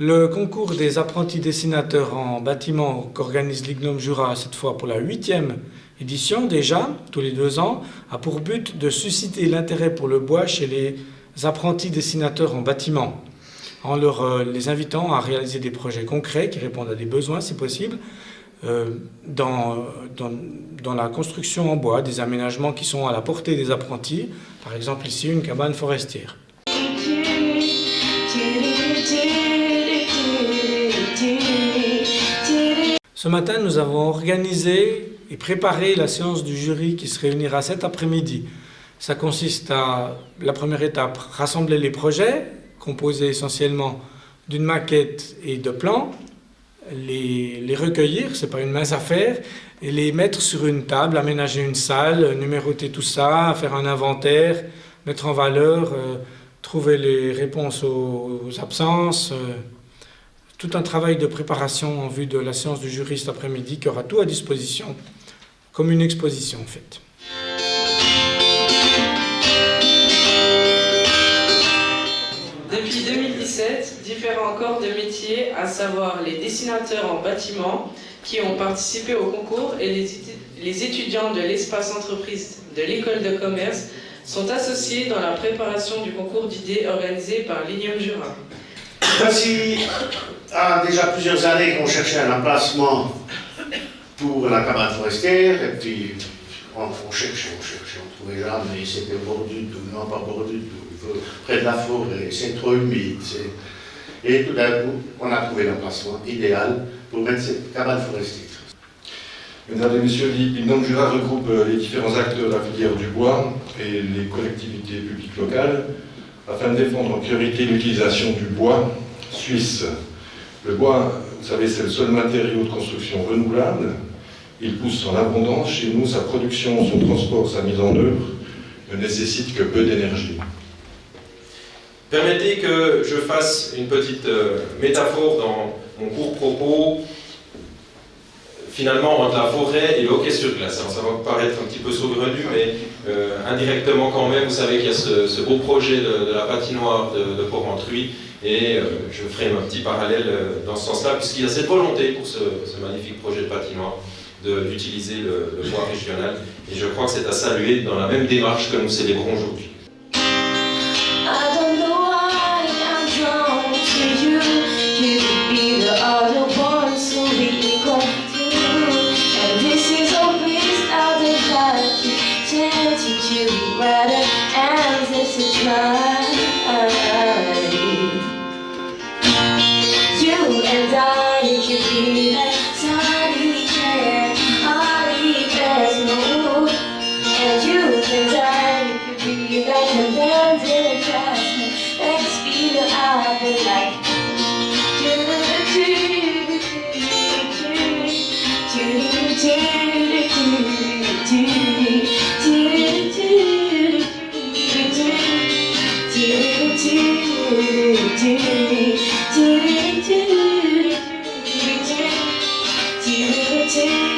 Le concours des apprentis dessinateurs en bâtiment qu'organise l'IGNOM Jura, cette fois pour la 8e édition déjà, tous les 2 ans, a pour but de susciter l'intérêt pour le bois chez les apprentis dessinateurs en bâtiment, en les invitant à réaliser des projets concrets qui répondent à des besoins, si possible, dans la construction en bois, des aménagements qui sont à la portée des apprentis, par exemple ici une cabane forestière. Ce matin, nous avons organisé et préparé la séance du jury qui se réunira cet après-midi. Ça consiste à, la première étape, rassembler les projets, composés essentiellement d'une maquette et de plans, les recueillir, ce n'est pas une mince affaire, et les mettre sur une table, aménager une salle, numéroter tout ça, faire un inventaire, mettre en valeur, trouver les réponses aux absences, tout un travail de préparation en vue de la séance du jury cet après-midi qui aura tout à disposition, comme une exposition en fait. Depuis 2017, différents corps de métiers, à savoir les dessinateurs en bâtiment, qui ont participé au concours, et les étudiants de l'espace entreprise de l'école de commerce sont associés dans la préparation du concours d'idées organisé par l'IGNOM Jura. Voici déjà plusieurs années qu'on cherchait un emplacement pour la cabane forestière, et puis on cherchait, on trouvait jamais, c'était au bord du tout, non pas au bord du tout, près de la forêt, c'est trop humide. Et tout d'un coup, on a trouvé l'emplacement idéal pour mettre cette cabane forestière. Mesdames et messieurs, l'IGNOM Jura regroupe les différents acteurs de la filière du bois et les collectivités publiques locales afin de défendre en priorité l'utilisation du bois suisse. Le bois, vous savez, c'est le seul matériau de construction renouvelable. Il pousse en abondance. Chez nous, sa production, son transport, sa mise en œuvre ne nécessitent que peu d'énergie. Permettez que je fasse une petite métaphore dans mon court propos, finalement entre la forêt et le hockey sur glace. Alors, ça va paraître un petit peu saugrenu, mais indirectement quand même, vous savez qu'il y a ce beau projet de la patinoire de Porrentruy, et je ferai un petit parallèle dans ce sens-là, puisqu'il y a cette volonté pour ce magnifique projet de patinoire d'utiliser le bois régional, et je crois que c'est à saluer dans la même démarche que nous célébrons aujourd'hui. Do